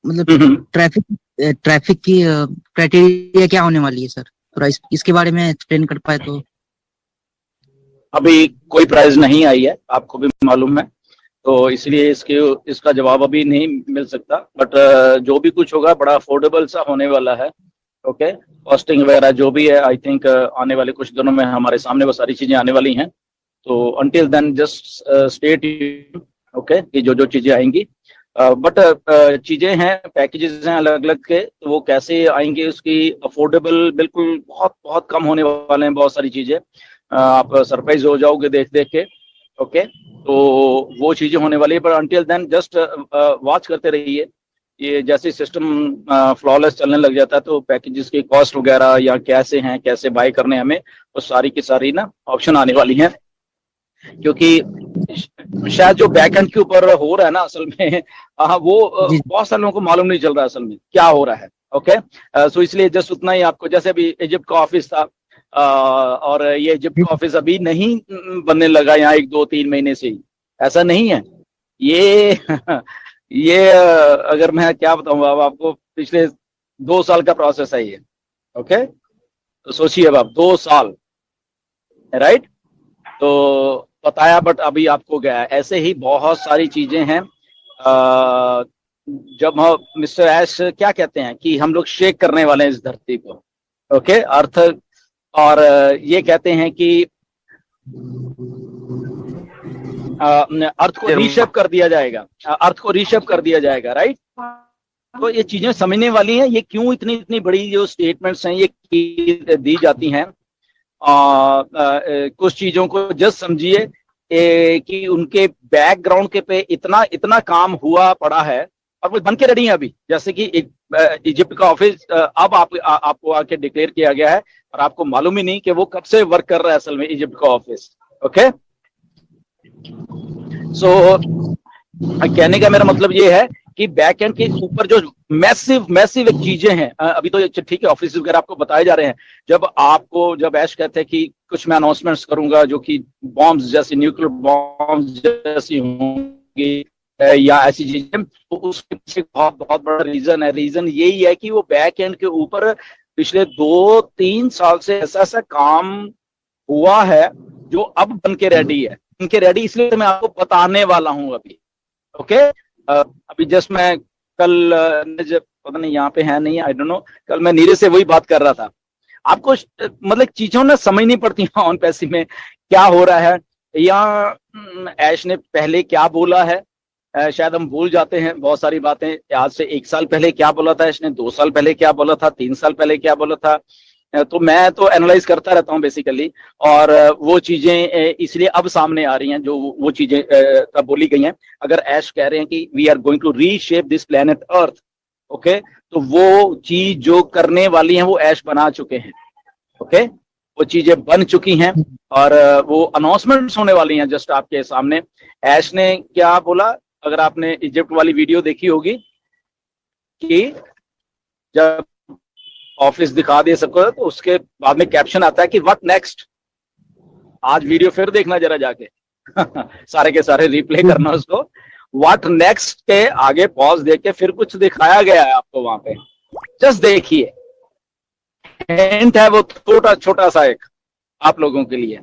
मतलब ट्रैफिक की क्राइटेरिया क्या होने वाली है सर, थोड़ा इसके बारे में एक्सप्लेन कर पाए तो। अभी कोई प्राइस नहीं आई है, आपको भी मालूम है, तो इसलिए इसका जवाब अभी नहीं मिल सकता। बट जो भी कुछ होगा बड़ा अफोर्डेबल सा होने वाला है। ओके, कॉस्टिंग वगैरह जो भी है, आई थिंक आने वाले कुछ दिनों में हमारे सामने वो सारी चीजें आने वाली हैं। तो until then just stay tuned, okay, कि जो जो चीजें आएंगी। बट चीजें हैं, पैकेजेस हैं अलग अलग के, तो वो कैसे आएंगे उसकी अफोर्डेबल बिल्कुल बहुत बहुत कम होने वाले हैं बहुत सारी चीजें। आप सरप्राइज हो जाओगे देख देख के। ओके, तो वो चीजें होने वाली है, पर अंटिल देन जस्ट वॉच करते रहिए। ये जैसे सिस्टम फ्लॉलेस चलने लग जाता है तो पैकेजेस की कॉस्ट वगैरह या कैसे हैं, कैसे बाय करने हमें, वो सारी की सारी ना ऑप्शन आने वाली हैं। क्योंकि शायद जो बैक एंड के ऊपर हो रहा है ना असल में, वो बहुत सारे लोगों को मालूम नहीं चल रहा है असल में क्या हो रहा है। ओके, सो इसलिए जस्ट उतना ही आपको, जैसे अभी इजिप्ट का ऑफिस था, और ये इजिप्ट का ऑफिस अभी नहीं बनने लगा यहाँ 1 2 3 महीने से ही, ऐसा नहीं है ये ये अगर मैं क्या बताऊँ अब आपको, पिछले 2 साल का प्रोसेस है ये। ओके, तो सोचिए अब आप 2 साल, राइट, तो बताया, बट अभी आपको गया। ऐसे ही बहुत सारी चीजें हैं। जब हम मिस्टर ऐश क्या कहते हैं कि हम लोग शेक करने वाले हैं इस धरती को, ओके, अर्थ, और ये कहते हैं कि अर्थ को रीशेप कर दिया जाएगा, अर्थ को रीशेप कर दिया जाएगा, राइट। तो ये चीजें समझने वाली हैं, ये क्यों इतनी इतनी बड़ी जो स्टेटमेंट्स हैं ये दी जाती हैं। कुछ चीजों को जस्ट समझिए कि उनके बैकग्राउंड के पे इतना इतना काम हुआ पड़ा है और वो बन के रेडी है अभी। जैसे कि इजिप्ट का ऑफिस अब आपको आके डिक्लेयर किया गया है और आपको मालूम ही नहीं कि वो कब से वर्क कर रहा है असल में इजिप्ट का ऑफिस। ओके, सो कहने का मेरा मतलब ये है कि बैक एंड के ऊपर जो मैसिव मैसिव एक चीजें हैं, अभी तो ठीक है ऑफिस वगैरह आपको बताए जा रहे हैं। जब ऐश कहते हैं कि कुछ मैं अनाउंसमेंट्स करूंगा जो कि बॉम्ब्स जैसी, न्यूक्लियर बॉम्ब्स जैसी होंगी या ऐसी चीजें, तो उसके पीछे बहुत बहुत बड़ा रीजन है। रीजन यही है कि वो बैक एंड के ऊपर पिछले 2 3 साल से ऐसा ऐसा काम हुआ है जो अब बन के रेडी है। बन के रेडी इसलिए मैं आपको बताने वाला हूं अभी। ओके, अभी जस्ट मैं कल पता नहीं यहाँ पे है नहीं, आई डोंट नो, कल मैं नीरज से वही बात कर रहा था। आपको मतलब चीजों ने समझ नहीं पड़ती ऑन पैसे में क्या हो रहा है, या ऐश ने पहले क्या बोला है। शायद हम भूल जाते हैं बहुत सारी बातें। आज से 1 साल पहले क्या बोला था ऐश ने, 2 साल पहले क्या बोला था, 3 साल पहले क्या बोला था। तो मैं तो एनालाइज करता रहता हूँ बेसिकली, और वो चीजें इसलिए अब सामने आ रही हैं जो वो चीजें तब बोली गई हैं। अगर ऐश कह रहे हैं कि we are going to reshape this planet earth, okay, तो वो चीज जो करने वाली हैं वो ऐश बना चुके हैं। ओके, वो चीजें बन चुकी हैं और वो अनाउंसमेंट्स होने वाली हैं जस्ट आपके सामने। ऐश ने क्या बोला, अगर आपने इजिप्ट वाली वीडियो देखी होगी कि जब ऑफिस दिखा दे सबको तो उसके बाद में कैप्शन आता है कि व्हाट नेक्स्ट। आज वीडियो फिर देखना जरा जाके सारे के सारे रिप्ले करना उसको। व्हाट नेक्स्ट के आगे पॉज देख के फिर कुछ दिखाया गया है आपको वहां पे, जस्ट देखिए। हिंट है वो छोटा छोटा सा एक आप लोगों के लिए,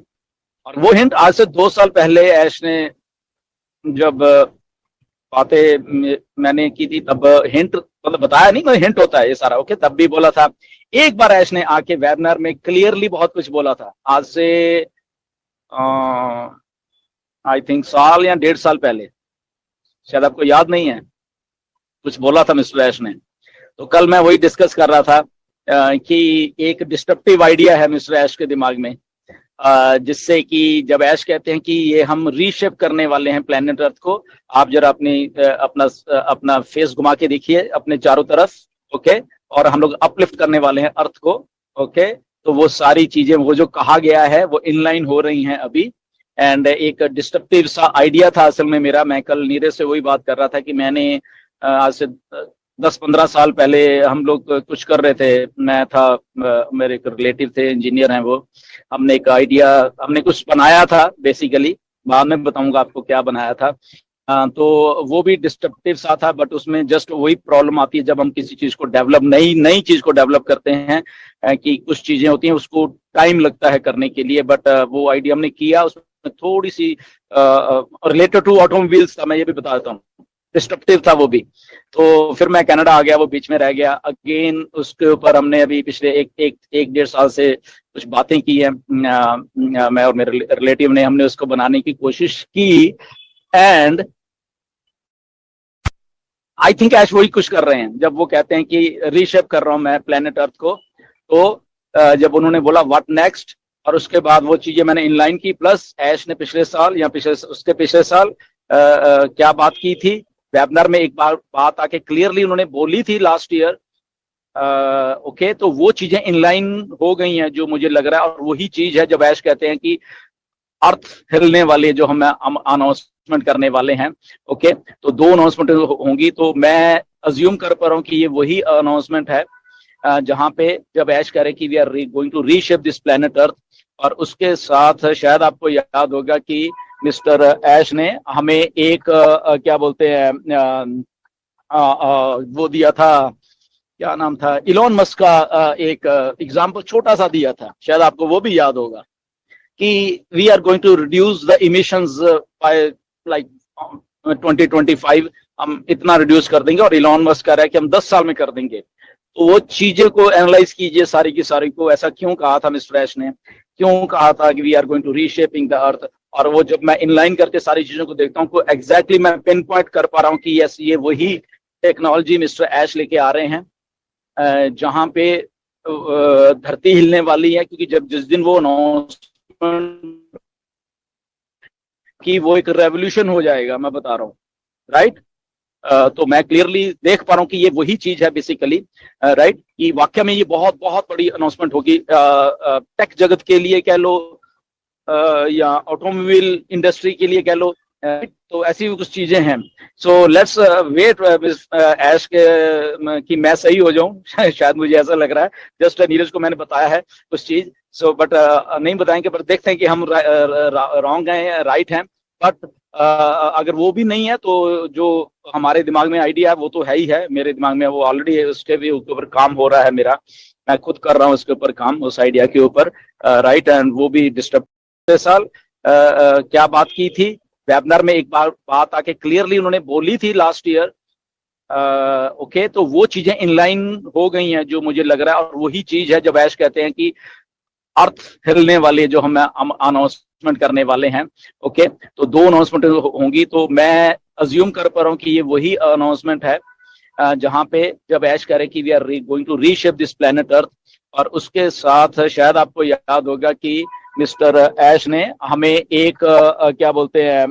और वो हिंट आज से 2 साल पहले ऐश ने जब बातें मैंने की थी तब हिंट मतलब बताया नहीं, कोई हिंट होता है ये सारा। ओके, तब भी बोला था। एक बार ऐश ने आके वेबिनार में क्लियरली बहुत कुछ बोला था, आज से आई थिंक साल या 1.5 साल पहले, शायद आपको याद नहीं है, कुछ बोला था मिस्टर ऐश ने। तो कल मैं वही डिस्कस कर रहा था कि एक डिस्ट्रप्टिव आइडिया है मिस्टर ऐश के दिमाग में, जिससे कि जब ऐश कहते हैं कि ये हम रीशेप करने वाले हैं प्लेनेट अर्थ को। आप जरा अपना फेस घुमा के देखिए अपने चारों तरफ, ओके, और हम लोग अपलिफ्ट करने वाले हैं अर्थ को। ओके, तो वो सारी चीजें वो जो कहा गया है वो इनलाइन हो रही हैं अभी। एंड एक डिस्ट्रप्टिव सा आइडिया था असल में मेरा। मैं कल नीरज से वही बात कर रहा था कि मैंने आज से 10-15 साल पहले हम लोग कुछ कर रहे थे। मैं था, मेरे एक रिलेटिव थे, इंजीनियर हैं वो। हमने एक आइडिया, हमने कुछ बनाया था बेसिकली, बाद में बताऊंगा आपको क्या बनाया था। तो वो भी डिस्ट्रप्टिव सा था, बट उसमें जस्ट वही प्रॉब्लम आती है जब हम किसी चीज को डेवलप नई चीज को डेवलप करते हैं, कि कुछ चीजें होती हैं उसको टाइम लगता है करने के लिए, बट वो आइडिया हमने किया, उसमें थोड़ी सी रिलेटेड टू ऑटोमोबाइल्स था, मैं ये भी बता देता हूँ, डिस्ट्रप्टिव था वो भी। तो फिर मैं कनाडा आ गया, वो बीच में रह गया। अगेन उसके ऊपर हमने अभी पिछले एक डेढ़ साल से कुछ बातें की है, मैं और मेरे रिलेटिव ने, हमने उसको बनाने की कोशिश की, एंड आई थिंक ऐश वही कुछ कर रहे हैं। जब वो कहते हैं कि रीशेप कर रहा हूं मैं प्लेनेट अर्थ को, तो जब उन्होंने बोला व्हाट नेक्स्ट, और उसके बाद वो चीजें मैंने इनलाइन की, प्लस ऐश ने पिछले साल या उसके पिछले साल क्या बात की थी वेबिनार में, एक बार बात आके क्लियरली उन्होंने बोली थी लास्ट ईयर। ओके, तो वो चीजें इनलाइन हो गई हैं जो मुझे लग रहा है, और वही चीज है जब ऐश कहते हैं कि अर्थ हिलने वाले जो हम अनाउंसमेंट करने वाले हैं। ओके, तो 2 अनाउंसमेंट होंगी, तो मैं अज्यूम कर पा रहा हूँ कि ये वही अनाउंसमेंट है जहां पे जब ऐश कह रहे कि we are going to reshape this planet earth, और उसके साथ शायद आपको याद होगा कि मिस्टर ऐश ने हमें एक क्या बोलते हैं वो दिया था, क्या नाम था, इलॉन मस्क का एक एग्जाम्पल छोटा सा दिया था, शायद आपको वो भी याद होगा, कि we are going to reduce the emissions by like 2025, हम इतना रिड्यूस कर देंगे, और इलॉन मस्क कह रहा है कि हम 10 साल में कर देंगे। तो वो चीजें को एनालाइज कीजिए सारी की सारी को, ऐसा क्यों कहा था मिस्टर ऐश ने, क्यों कहा था कि we are going to reshaping the earth, और वो जब मैं इनलाइन करके सारी चीजों को देखता हूँ, एग्जैक्टली मैं पिन पॉइंट कर पा रहा हूँ कि यस, ये वही टेक्नोलॉजी मिस्टर ऐश लेके आ रहे हैं, जहां पे धरती हिलने वाली है, क्योंकि जब जिस दिन वो अनाउंसमेंट कि वो एक रेवोल्यूशन हो जाएगा, मैं बता रहा हूँ, राइट। तो मैं क्लियरली देख पा रहा हूँ कि ये वही चीज है बेसिकली, राइट, कि वाकई में ये बहुत बहुत बड़ी अनाउंसमेंट होगी, टेक जगत के लिए कह लो, या ऑटोमोबाइल इंडस्ट्री के लिए कह लो, तो ऐसी भी कुछ चीजें हैं। सो लेट्स वेट ऐश के कि मैं सही हो जाऊं शायद मुझे ऐसा लग रहा है, जस्ट नीरज को मैंने बताया है कुछ चीज, सो बट नहीं बताएंगे, पर देखते हैं कि हम रॉन्ग हैं राइट हैं, बट अगर वो भी नहीं है तो जो हमारे दिमाग में आइडिया है वो तो है ही है, मेरे दिमाग में वो ऑलरेडी उसके भी ऊपर काम हो रहा है, मेरा मैं खुद कर रहा हूँ उसके ऊपर काम, उस आइडिया के ऊपर, राइट, एंड वो भी डिस्टर्ब साल क्या बात की थी वेबिनार में, एक बार बात आके क्लियरली उन्होंने बोली थी लास्ट ईयर। ओके, तो वो चीजें इनलाइन हो गई हैं जो मुझे लग रहा है, और वही चीज है जब ऐश कहते हैं कि अर्थ हिलने वाले जो हम अनाउंसमेंट करने वाले हैं। ओके, तो 2 अनाउंसमेंट होंगी, तो मैं अज्यूम कर पा रहा हूँ कि ये वही अनाउंसमेंट है जहां पे जब ऐश कह रहे कि we are going to reshape this planet earth, और उसके साथ शायद आपको याद होगा कि मिस्टर ऐश ने हमें एक क्या बोलते हैं